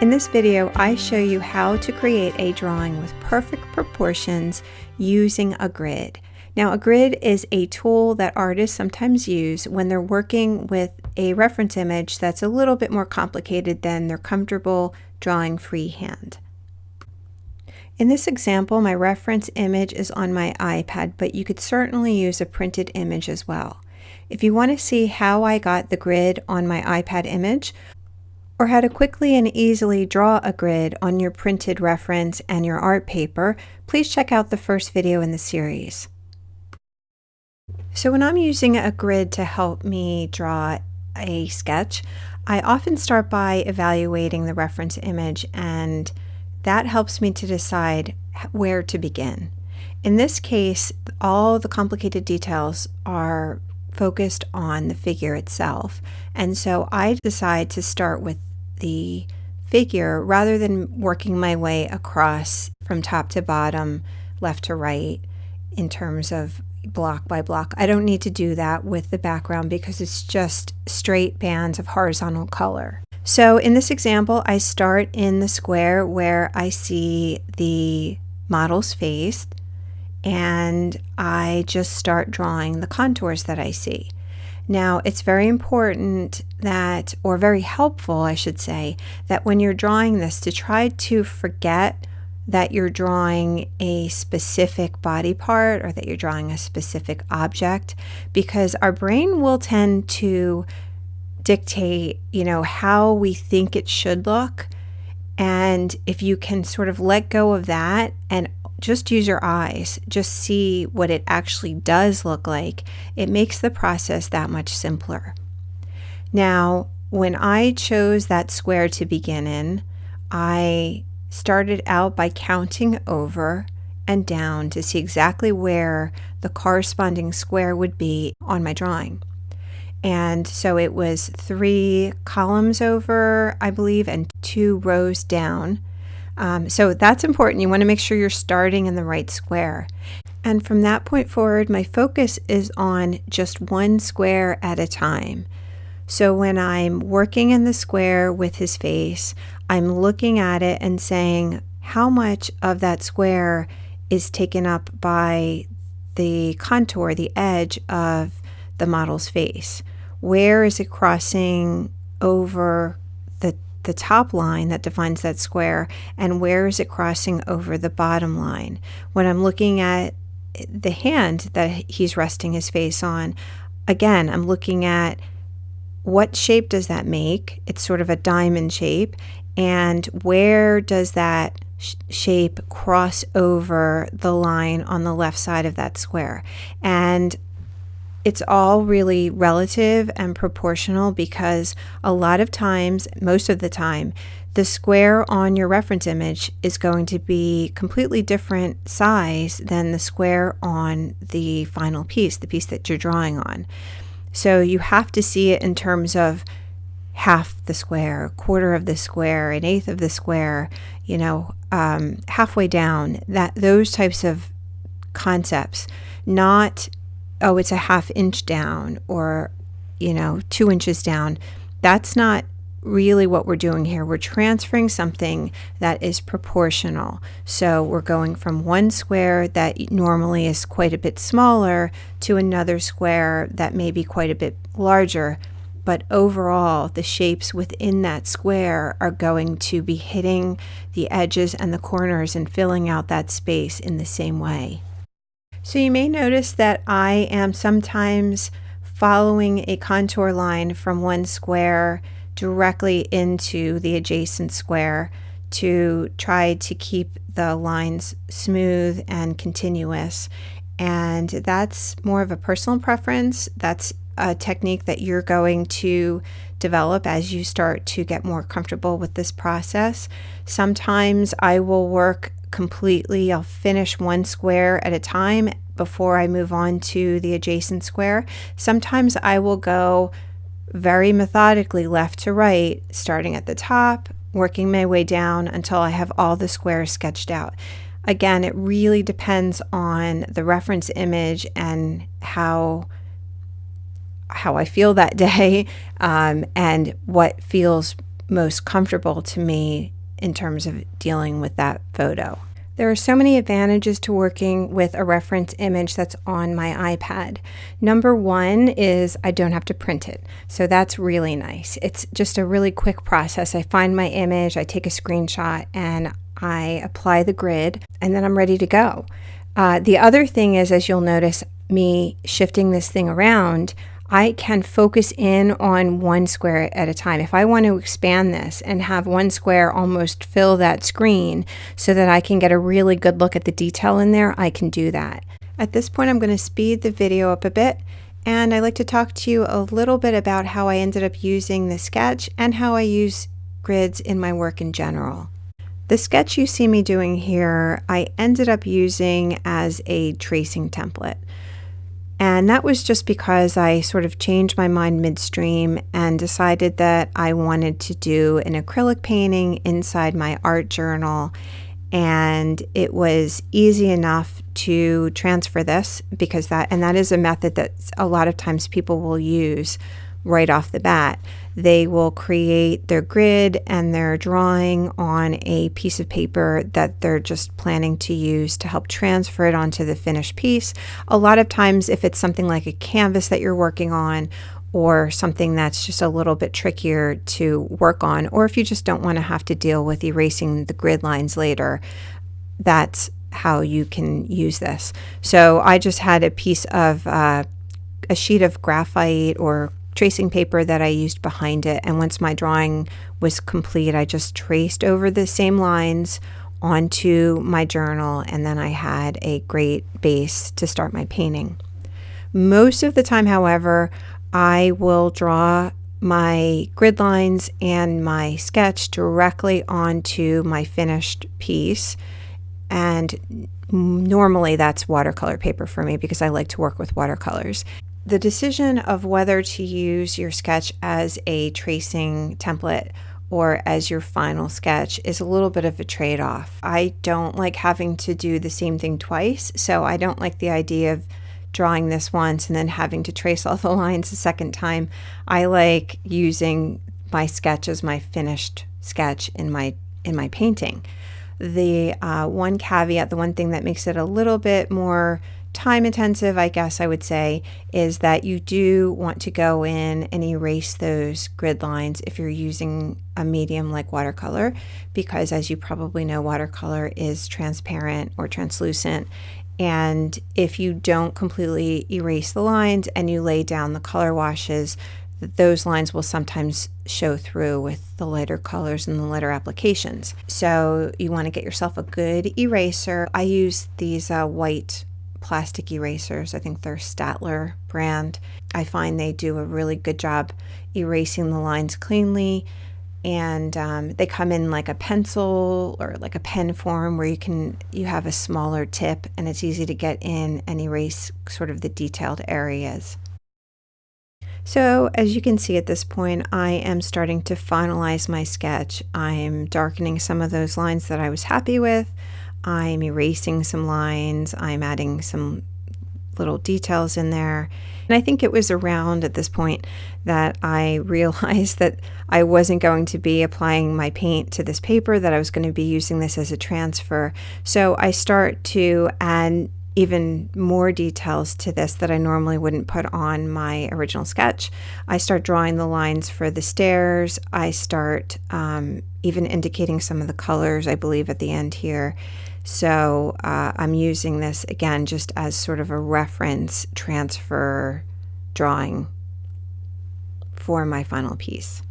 In this video, I show you how to create a drawing with perfect proportions using a grid. Now, a grid is a tool that artists sometimes use when they're working with a reference image that's a little bit more complicated than they're comfortable drawing freehand. In this example, my reference image is on my iPad, but you could certainly use a printed image as well. If you want to see how I got the grid on my iPad image, or how to quickly and easily draw a grid on your printed reference and your art paper, please check out the first video in the series. So when I'm using a grid to help me draw a sketch, I often start by evaluating the reference image, and that helps me to decide where to begin. In this case, all the complicated details are focused on the figure itself, and so I decide to start with the figure rather than working my way across from top to bottom, left to right, in terms of block by block. I don't need to do that with the background because it's just straight bands of horizontal color. So in this example, I start in the square where I see the model's face, and I just start drawing the contours that I see. Now, it's very important that, or very helpful, I should say, that when you're drawing this, to try to forget that you're drawing a specific body part or that you're drawing a specific object, because our brain will tend to dictate, how we think it should look. And if you can sort of let go of that and just use your eyes, just see what it actually does look like, it makes the process that much simpler. Now, when I chose that square to begin in, I started out by counting over and down to see exactly where the corresponding square would be on my drawing. And so it was 3 columns over, I believe, and 2 rows down. So that's important. You want to make sure you're starting in the right square. And from that point forward, my focus is on just one square at a time. So when I'm working in the square with his face, I'm looking at it and saying, how much of that square is taken up by the contour, the edge of the model's face? Where is it crossing over the top line that defines that square, and where is it crossing over the bottom line? When I'm looking at the hand that he's resting his face on, again, I'm looking at what shape does that make? It's sort of a diamond shape, and where does that shape cross over the line on the left side of that square? And it's all really relative and proportional, because a lot of times, most of the time, the square on your reference image is going to be completely different size than the square on the final piece, the piece that you're drawing on. So you have to see it in terms of half the square, a quarter of the square, an eighth of the square, halfway down, those types of concepts, not it's a ½ inch down or 2 inches down. That's not really what we're doing here. We're transferring something that is proportional. So we're going from one square that normally is quite a bit smaller to another square that may be quite a bit larger, but overall the shapes within that square are going to be hitting the edges and the corners and filling out that space in the same way. So you may notice that I am sometimes following a contour line from one square directly into the adjacent square to try to keep the lines smooth and continuous. And that's more of a personal preference. That's a technique that you're going to develop as you start to get more comfortable with this process. Sometimes I will work completely. I'll finish one square at a time before I move on to the adjacent square. Sometimes I will go very methodically left to right, starting at the top, working my way down until I have all the squares sketched out. Again, it really depends on the reference image and how I feel that day, and what feels most comfortable to me in terms of dealing with that photo. There are so many advantages to working with a reference image that's on my iPad. Number one is I don't have to print it. So that's really nice. It's just a really quick process. I find my image, I take a screenshot, and I apply the grid, and then I'm ready to go. The other thing is, as you'll notice me shifting this thing around, I can focus in on one square at a time. If I want to expand this and have one square almost fill that screen so that I can get a really good look at the detail in there, I can do that. At this point, I'm going to speed the video up a bit, and I'd like to talk to you a little bit about how I ended up using the sketch and how I use grids in my work in general. The sketch you see me doing here, I ended up using as a tracing template. And that was just because I sort of changed my mind midstream and decided that I wanted to do an acrylic painting inside my art journal. And it was easy enough to transfer this because that is a method that a lot of times people will use right off the bat. They will create their grid and their drawing on a piece of paper that they're just planning to use to help transfer it onto the finished piece. A lot of times, if it's something like a canvas that you're working on, or something that's just a little bit trickier to work on, or if you just don't want to have to deal with erasing the grid lines later, that's how you can use this. So I just had a piece of a sheet of graphite or tracing paper that I used behind it, and once my drawing was complete, I just traced over the same lines onto my journal, and then I had a great base to start my painting. Most of the time, however, I will draw my grid lines and my sketch directly onto my finished piece, and normally that's watercolor paper for me because I like to work with watercolors. The decision of whether to use your sketch as a tracing template or as your final sketch is a little bit of a trade-off. I don't like having to do the same thing twice, so I don't like the idea of drawing this once and then having to trace all the lines a second time. I like using my sketch as my finished sketch in my painting. The one caveat, the one thing that makes it a little bit more time intensive, I guess I would say, is that you do want to go in and erase those grid lines if you're using a medium like watercolor, because as you probably know, watercolor is transparent or translucent. And if you don't completely erase the lines and you lay down the color washes, those lines will sometimes show through with the lighter colors and the lighter applications. So you want to get yourself a good eraser. I use these white plastic erasers. I think they're Statler brand. I find they do a really good job erasing the lines cleanly, and they come in like a pencil or like a pen form where you have a smaller tip and it's easy to get in and erase sort of the detailed areas. So as you can see at this point, I am starting to finalize my sketch. I'm darkening some of those lines that I was happy with. I'm erasing some lines. I'm adding some little details in there. And I think it was around at this point that I realized that I wasn't going to be applying my paint to this paper, that I was going to be using this as a transfer. So I start to add even more details to this that I normally wouldn't put on my original sketch. I start drawing the lines for the stairs. I start even indicating some of the colors, I believe, at the end here. So I'm using this again just as sort of a reference transfer drawing for my final piece.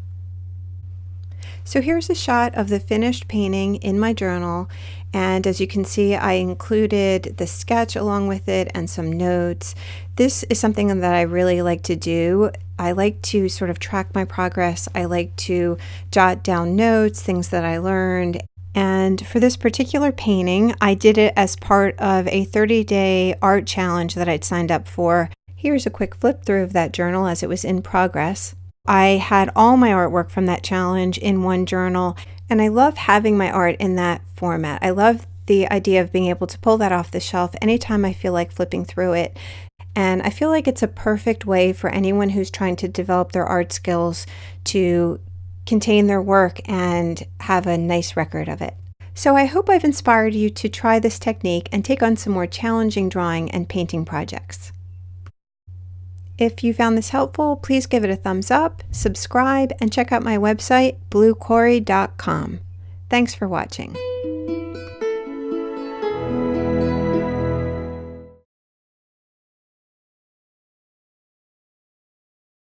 So here's a shot of the finished painting in my journal, and as you can see, I included the sketch along with it and some notes. This is something that I really like to do. I like to sort of track my progress. I like to jot down notes, things that I learned. And for this particular painting, I did it as part of a 30-day art challenge that I'd signed up for. Here's a quick flip through of that journal as it was in progress. I had all my artwork from that challenge in one journal, and I love having my art in that format. I love the idea of being able to pull that off the shelf anytime I feel like flipping through it. And I feel like it's a perfect way for anyone who's trying to develop their art skills to contain their work and have a nice record of it. So I hope I've inspired you to try this technique and take on some more challenging drawing and painting projects. If you found this helpful, please give it a thumbs up, subscribe, and check out my website, bluecorey.com. Thanks for watching.